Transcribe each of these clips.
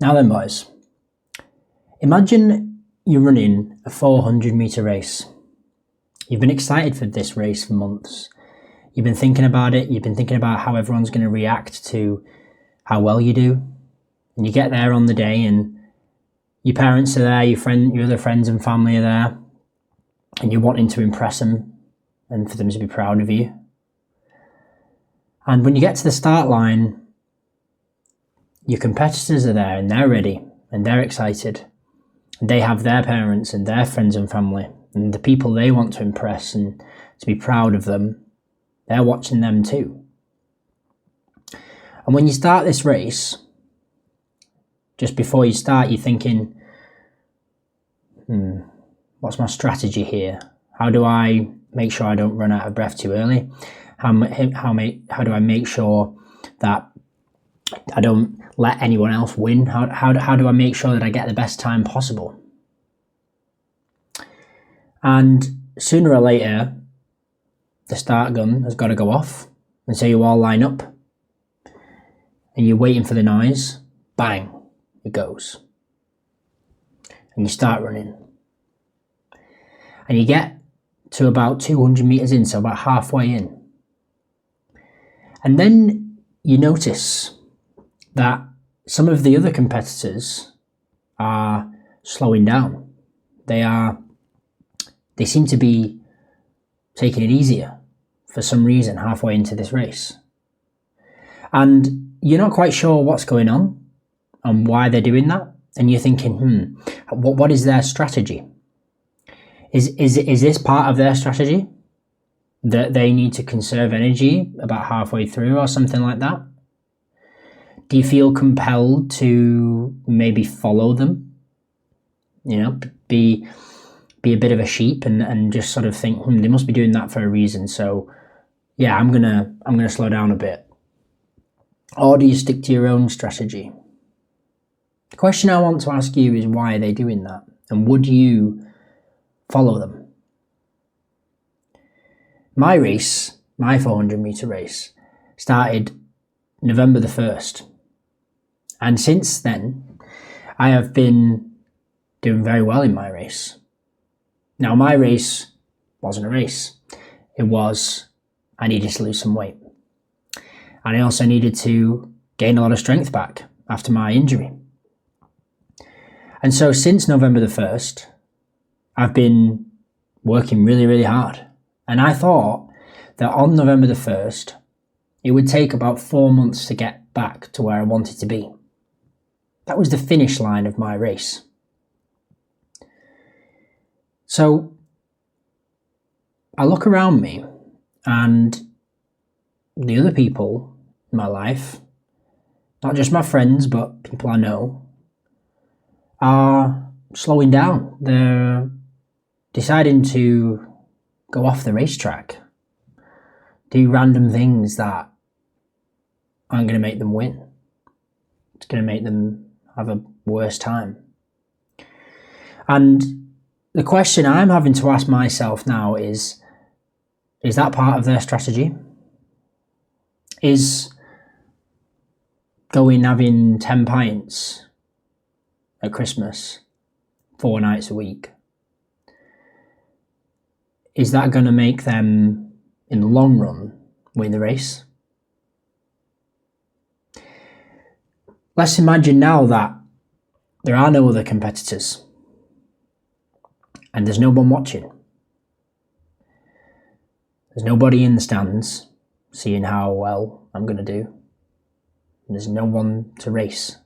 Now then, boys, imagine you're running a 400-metre race. You've been excited for this race for months. You've been thinking about it. You've been thinking about how everyone's going to react to how well you do. And you get there on the day and your parents are there, your other friends and family are there, and you're wanting to impress them and for them to be proud of you. And when you get to the start line, your competitors are there and they're ready and they're excited. And they have their parents and their friends and family and the people they want to impress and to be proud of them. They're watching them too. And when you start this race, just before you start, you're thinking, what's my strategy here? How do I make sure I don't run out of breath too early? How do I make sure that I don't let anyone else win? How do I make sure that I get the best time possible? And sooner or later, the start gun has got to go off. And so you all line up and you're waiting for the noise. Bang, it goes. And you start running. And you get to about 200 metres in, so about halfway in. And then you notice that some of the other competitors are slowing down. They seem to be taking it easier for some reason halfway into this race. And you're not quite sure what's going on and why they're doing that. And you're thinking, what is their strategy? Is this part of their strategy? That they need to conserve energy about halfway through or something like that? Do you feel compelled to maybe follow them? Be a bit of a sheep and just sort of think, they must be doing that for a reason. So yeah, I'm gonna slow down a bit. Or do you stick to your own strategy? The question I want to ask you is, why are they doing that? And would you follow them? My race, my 400-metre race, started November the 1st. And since then, I have been doing very well in my race. Now, my race wasn't a race. It was, I needed to lose some weight. And I also needed to gain a lot of strength back after my injury. And so since November the 1st, I've been working really, really hard. And I thought that on November the 1st, it would take about 4 months to get back to where I wanted to be. That was the finish line of my race. So I look around me and the other people in my life, not just my friends, but people I know, are slowing down. They're deciding to go off the racetrack, do random things that aren't going to make them win. It's going to make them have a worse time. And the question I'm having to ask myself now is that part of their strategy? Is going having 10 pints at Christmas 4 nights a week, is that going to make them, in the long run, win the race? Let's imagine now that there are no other competitors and there's no one watching. There's nobody in the stands seeing how well I'm going to do. And there's no one to race.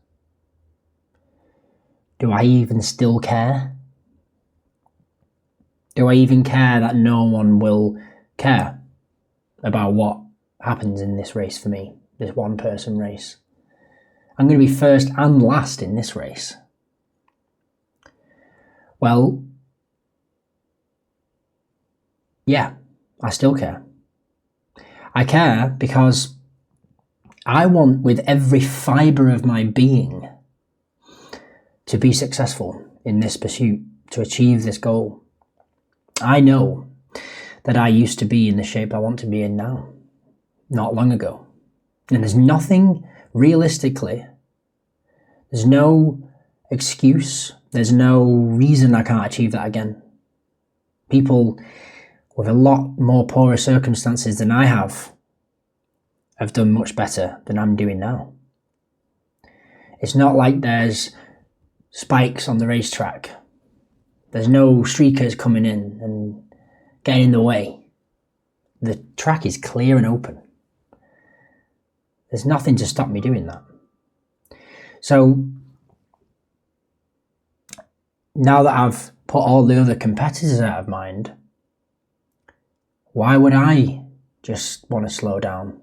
Do I even still care? Do I even care that no one will care about what happens in this race for me, this one-person race? I'm going to be first and last in this race. Well, yeah, I still care. I care because I want, with every fibre of my being, to be successful in this pursuit, to achieve this goal. I know that I used to be in the shape I want to be in now, not long ago. And there's nothing realistically There's no excuse. There's no reason I can't achieve that again. People with a lot more poorer circumstances than I have done much better than I'm doing now. It's not like there's spikes on the racetrack. There's no streakers coming in and getting in the way. The track is clear and open. There's nothing to stop me doing that. So now that I've put all the other competitors out of mind, why would I just want to slow down?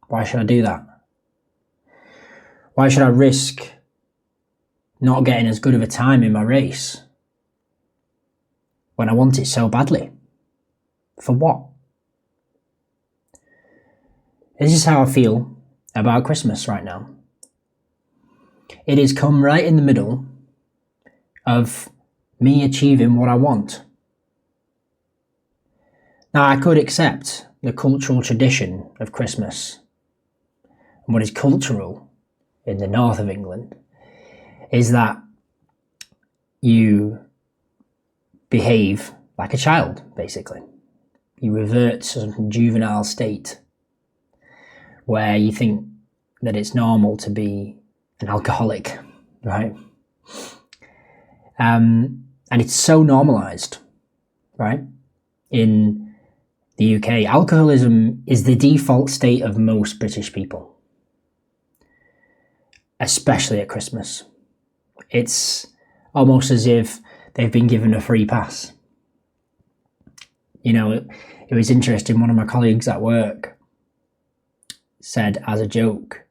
Why should I do that? Why should I risk not getting as good of a time in my race when I want it so badly? For what? This is how I feel about Christmas right now. It has come right in the middle of me achieving what I want. Now, I could accept the cultural tradition of Christmas. And what is cultural in the north of England is that you behave like a child, basically. You revert to some juvenile state where you think that it's normal to be an alcoholic, right? And it's so normalized, right? In the UK, alcoholism is the default state of most British people, especially at Christmas. It's almost as if they've been given a free pass. You know, it was interesting. One of my colleagues at work said as a joke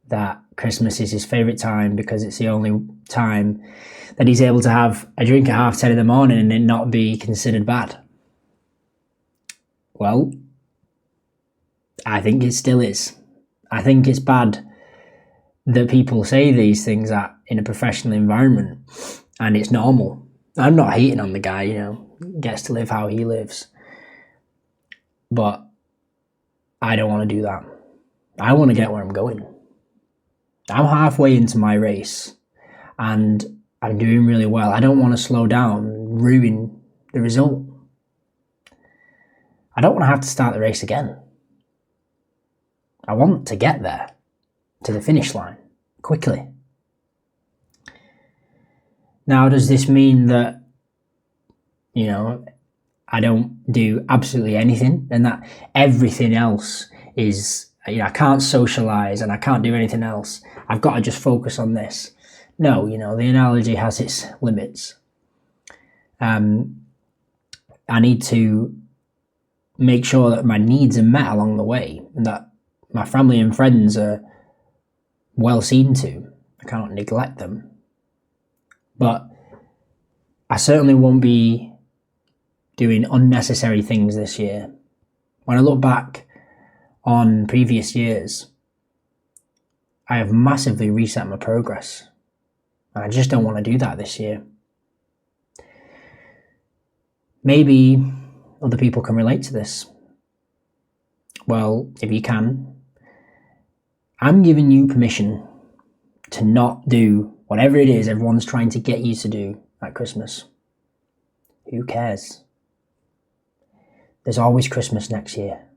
that Christmas is his favourite time because it's the only time that he's able to have a drink at 10:30 in the morning and it not be considered bad. Well, I think it still is. I think it's bad that people say these things in a professional environment and it's normal. I'm not hating on the guy, gets to live how he lives. But I don't want to do that. I want to get where I'm going. I'm halfway into my race and I'm doing really well. I don't want to slow down and ruin the result. I don't want to have to start the race again. I want to get there, to the finish line, quickly. Now, does this mean that, I don't do absolutely anything and that everything else is, I can't socialize and I can't do anything else. I've got to just focus on this. No, the analogy has its limits. I need to make sure that my needs are met along the way and that my family and friends are well seen to. I cannot neglect them. But I certainly won't be doing unnecessary things this year. When I look back on previous years, I have massively reset my progress. And I just don't want to do that this year. Maybe other people can relate to this. Well, if you can, I'm giving you permission to not do whatever it is everyone's trying to get you to do at Christmas. Who cares? There's always Christmas next year.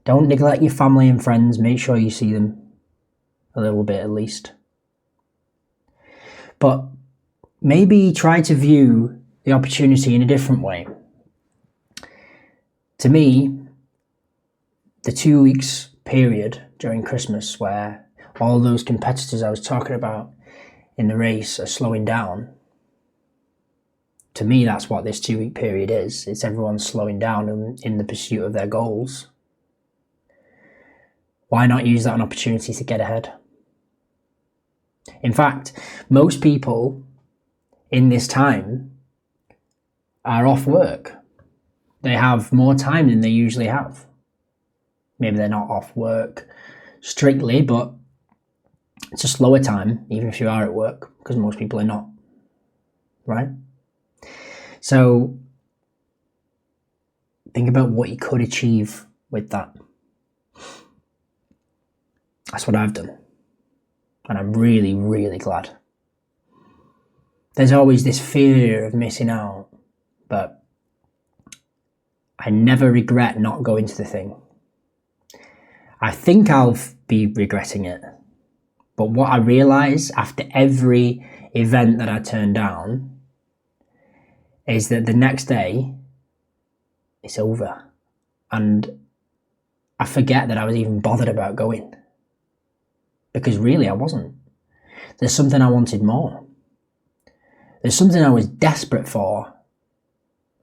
Don't neglect your family and friends. Make sure you see them a little bit at least. But maybe try to view the opportunity in a different way. To me, the 2 weeks period during Christmas where all those competitors I was talking about in the race are slowing down, to me that's what this 2 week period is. It's everyone slowing down in the pursuit of their goals. Why not use that as an opportunity to get ahead? In fact, most people in this time are off work. They have more time than they usually have. Maybe they're not off work strictly, but it's a slower time, even if you are at work, because most people are not, right? So think about what you could achieve with that. That's what I've done. And I'm really, really glad. There's always this fear of missing out, but I never regret not going to the thing. I think I'll be regretting it. But what I realise after every event that I turn down is that the next day it's over. And I forget that I was even bothered about going. Because really I wasn't. There's something I wanted more. There's something I was desperate for.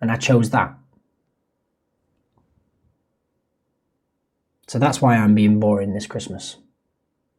And I chose that. So that's why I'm being boring this Christmas.